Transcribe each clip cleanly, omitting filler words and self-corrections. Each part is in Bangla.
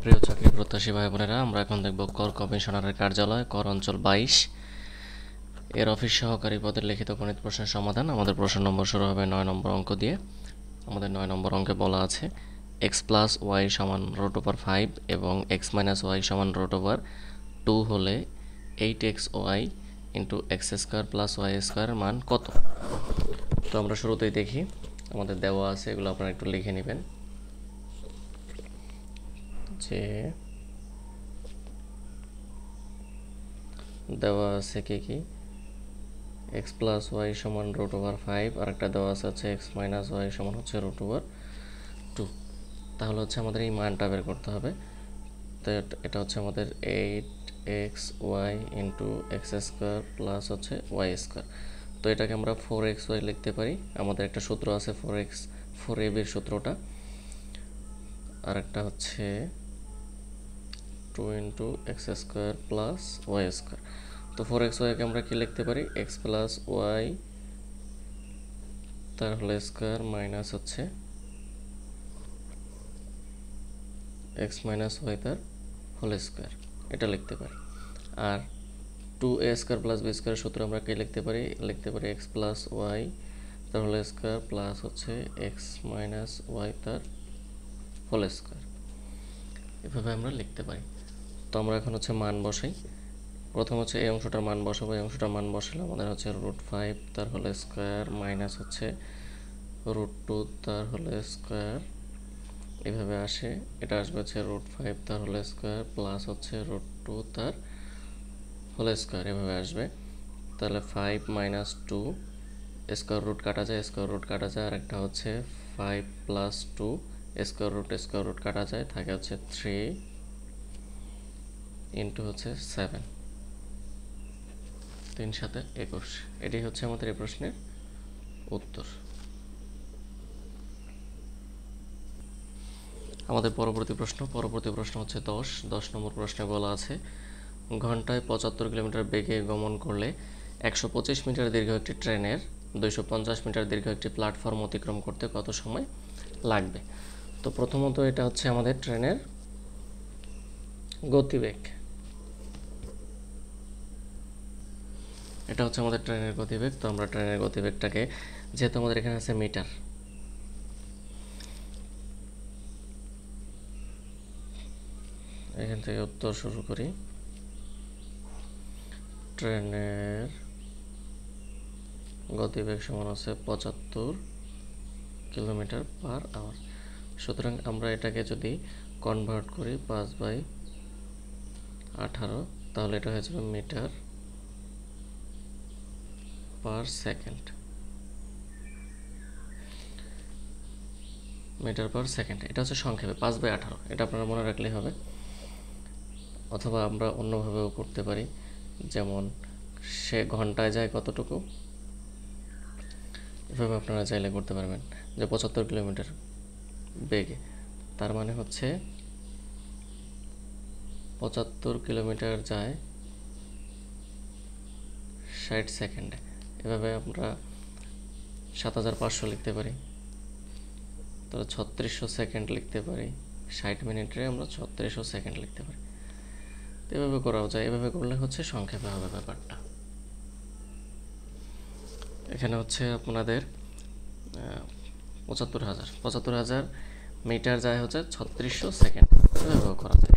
প্রিয় চাকরি প্রত্যাশী ভাই বোনেরা, আমরা এখন দেখব কর কমিশনারের কার্যালয়, কর অঞ্চল 22 এর অফিস সহকারী পদের লিখিত গণিত প্রশ্নের সমাধান। আমাদের প্রশ্ন নম্বর শুরু হবে 9 নম্বর অঙ্ক দিয়ে। আমাদের 9 নম্বর অঙ্কে বলা আছে এক্স প্লাস ওয়াই সমান রুট ওভার 5 এবং এক্স মাইনাস ওয়াই সমান রুট ওভার 2 হলে 8x y into x square plus y স্কোয়ারের মান কত? তো আমরা শুরুতেই দেখি আমাদের দেওয়া আছে, এগুলো আপনারা একটু লিখে নেবেন যে দেওয়া আছে কি এক্স প্লাস ওয়াই সমান রুট ওভার 5 আর একটা দেওয়া আছে হচ্ছে এক্স মাইনাস ওয়াই সমান হচ্ছে রুট ওভার 2। তাহলে হচ্ছে আমাদের এই মানটা বের করতে হবে। তো এটা হচ্ছে আমাদের 8x y into x square plus হচ্ছে ওয়াই স্কোয়ার। তো এটাকে আমরা 4x ওয়াই লিখতে পারি। আমাদের একটা সূত্র আছে 4ab এর সূত্রটা, আর একটা হচ্ছে 2 into x square plus y square. তো 4x ওয়াইকে আমরা কি লিখতে পারি, এক্স প্লাস ওয়াই তার হোল স্কোয়ার মাইনাস হচ্ছে এক্স মাইনাস ওয়াই তার হোল স্কোয়ার, এটা লিখতে পারি। আর 2a স্কোয়ার প্লাস বি স্কোয়ারের সূত্র আমরা কি লিখতে পারি এক্স প্লাস ওয়াই তার হোল স্কোয়ার প্লাস হচ্ছে এক্স মাইনাস ওয়াই তার হোল স্কোয়ার, এভাবে আমরা লিখতে পারি। তো আমরা এখন হচ্ছে মান বসাই। প্রথম হচ্ছে এই অংশটার মান বসাবো। এই অংশটার মান বসালে আমাদের হচ্ছে রুট 5 তার হোল স্কোয়ার মাইনাস হচ্ছে রুট 2 তার হোল স্কোয়ার, এভাবে আসে। এটা আসবে হচ্ছে রুট 5 তার হোল স্কোয়ার প্লাস হচ্ছে রুট 2 তার হোল স্কোয়ার, এভাবে আসবে। তাহলে 5 মাইনাস 2 স্কোয়ার রুট কাটা যায়, স্কোয়ার রুট কাটা যায়। আর একটা হচ্ছে 5 প্লাস 2 স্কোয়ার রুট কাটা যায়, থাকে হচ্ছে 3 ইন্টু হচ্ছে 7, 3 সাথে 21। এটাই হচ্ছে আমাদের এই প্রশ্নের উত্তর। আমাদের পরবর্তী প্রশ্ন হচ্ছে 10 নম্বর প্রশ্নে বলা আছে ঘন্টায় 75 কিলোমিটার বেগে গমন করলে 125 মিটার দীর্ঘ একটি ট্রেনের 250 মিটার দীর্ঘ একটি প্ল্যাটফর্ম অতিক্রম করতে কত সময় লাগবে? তো প্রথমত এটা হচ্ছে আমাদের ট্রেনের গতিবেগ, এটা হচ্ছে আমাদের ট্রেনের গতিবেগ। তো আমরা ট্রেনের গতিবেগটাকে, যেহেতু আমাদের এখানে আছে মিটার, এখান থেকে উত্তর শুরু করি। ট্রেনের গতিবেগ সমান হচ্ছে 75 কিলোমিটার পার আওয়ার। সুতরাং আমরা এটাকে যদি কনভার্ট করি 5/18, তাহলে এটা হয়ে যাবে মিটার পার সেকেন্ড। এটা হচ্ছে সংক্ষেপে 5/18, এটা আপনারা মনে রাখলেই হবে। অথবা আমরা অন্যভাবেও করতে পারি, যেমন সে ঘন্টায় যায় কতটুকু, এভাবে আপনারা চাইলে করতে পারবেন যে 75 কিলোমিটার বেগে, তার মানে হচ্ছে 75 কিলোমিটার যায় 60 সেকেন্ডে। এভাবে আমরা 7500 লিখতে পারি, তাহলে 3600 সেকেন্ড লিখতে পারি। 60 মিনিটে আমরা 3600 সেকেন্ড লিখতে পারি। এভাবে করাও যায়, এভাবে করলে হচ্ছে সংক্ষেপে হবে ব্যাপারটা। এখানে হচ্ছে আপনাদের 75,000 মিটার যায় হচ্ছে 3600 সেকেন্ড, এভাবেও করা যায়।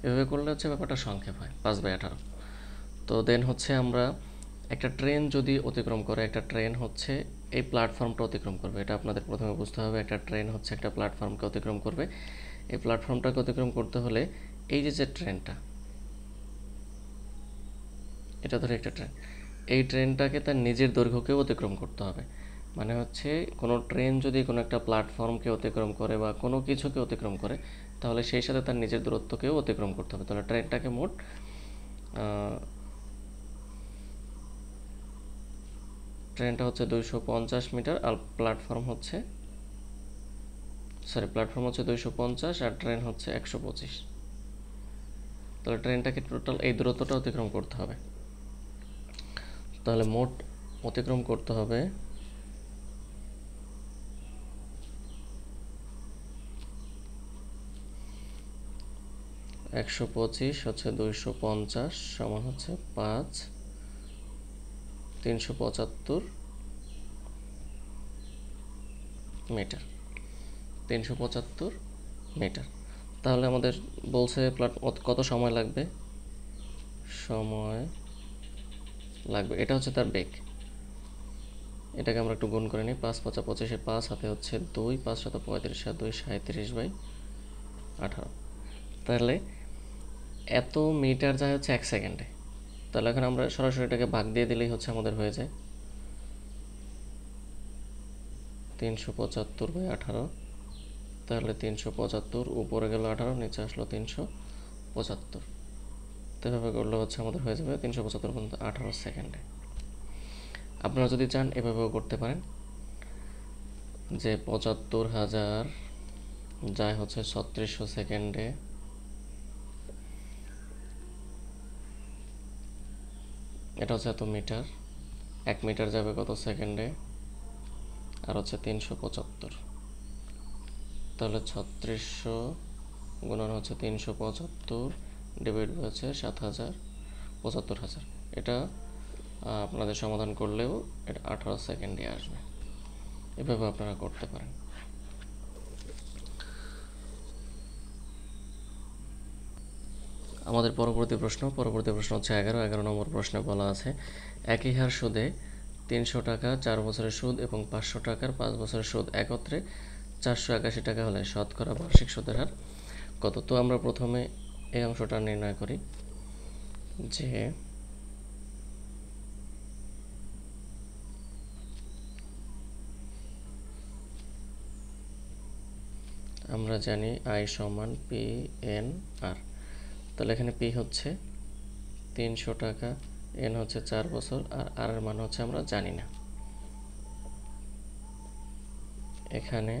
এভাবে করলে হচ্ছে ব্যাপারটা সংক্ষেপ হয় 5/18। তো দেন হচ্ছে আমরা একটা ট্রেন যদি অতিক্রম করে, একটা ট্রেন হচ্ছে এই প্ল্যাটফর্মটা অতিক্রম করবে, এটা আপনাদের প্রথমে বুঝতে হবে। একটা ট্রেন হচ্ছে একটা প্ল্যাটফর্মকে অতিক্রম করবে। এই প্ল্যাটফর্মটাকে অতিক্রম করতে হলে এই যে ট্রেনটা, এটা ধরে একটা ট্রেন, এই ট্রেনটাকে তার নিজের দৈর্ঘ্যকেও অতিক্রম করতে হবে। মানে হচ্ছে কোনো ট্রেন যদি কোনো একটা প্ল্যাটফর্মকে অতিক্রম করে বা কোনো কিছুকে অতিক্রম করে, তাহলে সেই সাথে তার নিজের দূরত্বকেও অতিক্রম করতে হবে। তাহলে ট্রেনটাকে মোট ট্রেনটা হচ্ছে 250 মিটার আর প্ল্যাটফর্ম হচ্ছে 250 আর ট্রেন হচ্ছে 125। তাহলে ট্রেনটাকে টোটাল এই দূরত্বটা অতিক্রম করতে হবে। তাহলে মোট অতিক্রম করতে হবে 5 125 হচ্ছে 250 সমান হচ্ছে 5 375 মিটার। 375 মিটার। তাহলে আমাদের বলছে কত সময় লাগবে, সময় লাগবে, এটা হচ্ছে তার বেগ। এটাকে আমরা একটু গুণ করে নিই, 5 5 25, 5 হাতে হচ্ছে 2, 5 7 35, আর 2 37/18। তাহলে এত মিটার যায় হচ্ছে 1 সেকেন্ডে। তাহলে এখন আমরা সরাসরি এটাকে ভাগ দিয়ে দিলেই হচ্ছে আমাদের হয়ে যায় 375/18। তাহলে 375 উপরে গেল 18, নিচে আসলো 375। তো এভাবে করলে হচ্ছে আমাদের হয়ে যাবে 375 18 সেকেন্ডে। আপনারা যদি চান এভাবেও করতে পারেন, যে 75,000 যায় হচ্ছে 3600 সেকেন্ডে, এটা হচ্ছে এত মিটার। 1 মিটার যাবে কত সেকেন্ডে, আর হচ্ছে 375। তাহলে 3600 গুণন হচ্ছে 375 ডিভাইড হচ্ছে 7000 75,000। এটা আপনাদের সমাধান করলেও এটা 18 সেকেন্ডে আসবে। এভাবে আপনারা করতে পারেন। আমাদের পরবর্তী প্রশ্ন হচ্ছে 11 নম্বর প্রশ্নে বলা আছে, একই হার সুদে 300 টাকা 4 বছরের সুদ এবং 500 টাকার 5 বছরের সুদ একত্রে 481 টাকা হলে শতকরা বার্ষিক সুদের হার কত? তো আমরা প্রথমে এই অংশটা নির্ণয় করি, যে আমরা জানি I সমান PNR। তাহলে এখানে P হচ্ছে 300 টাকা, N হচ্ছে 4 বছর, আর R এর মান হচ্ছে আমরা জানি না। এখানে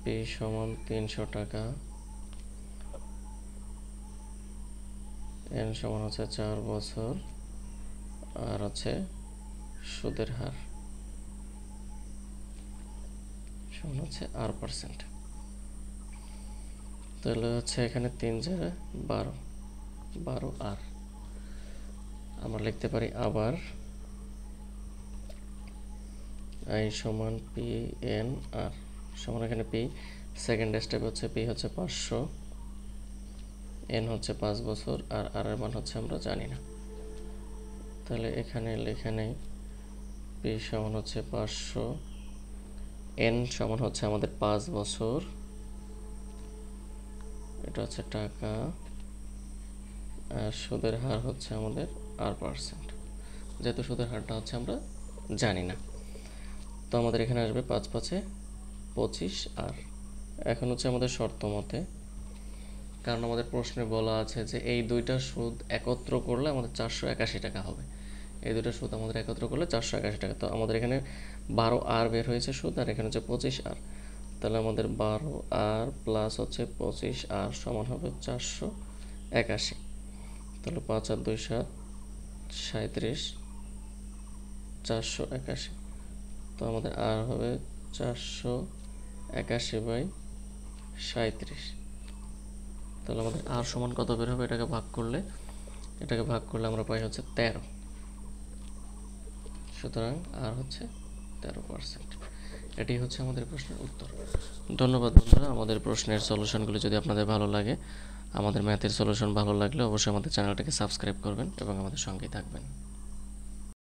P সমান 300 টাকা, N সমান হচ্ছে 4 বছর, আর হচ্ছে সুদের হার সমান হচ্ছে R%। তাহলে হচ্ছে এখানে 3 জায়গায় 12 R। আমরা লিখতে পারি আবার I সমান PNR সমান, এখানে P সেকেন্ড স্টেপ হচ্ছে P হচ্ছে 500, N হচ্ছে 5 বছর, আর R এর মান হচ্ছে আমরা জানি না। তাহলে এখানে লেখা নেই, P সমান হচ্ছে 500, N সমান হচ্ছে আমাদের 5 বছর, এটা হচ্ছে টাকা, আর সুদের হার হচ্ছে আমাদের R%। যেহেতু সুদের হারটা হচ্ছে আমরা জানি না, তো আমাদের এখানে আসবে 5 5 25 আর। এখন হচ্ছে আমাদের শর্ত মতে, কারণ আমাদের প্রশ্নে বলা আছে যে এই দুইটা সুদ একত্র করলে আমাদের 481 টাকা হবে। এই দুইটা সুদ আমাদের একত্র করলে 481 টাকা। তো আমাদের এখানে 12 আর বের হয়েছে সুদ, আর এখানে হচ্ছে 25 আর। তাহলে আমাদের 12 আর প্লাস হচ্ছে 25 আর সমান হবে 481। তাহলে 5 আর 2 7 37 481। তো আমাদের আর হবে 481/37। তাহলে আমাদের আর সমান কত বের হবে, এটাকে ভাগ করলে আমরা পাই হচ্ছে 13। সুতরাং আর হচ্ছে 13%। এটি হচ্ছে আমাদের প্রশ্নের উত্তর। ধন্যবাদ বন্ধুরা। আমাদের প্রশ্নের সলিউশনগুলো যদি আপনাদের ভালো লাগে, আমাদের ম্যাথের সলিউশন ভালো লাগলে অবশ্যই আমাদের চ্যানেলটাকে সাবস্ক্রাইব করবেন এবং আমাদের সঙ্গেই থাকবেন।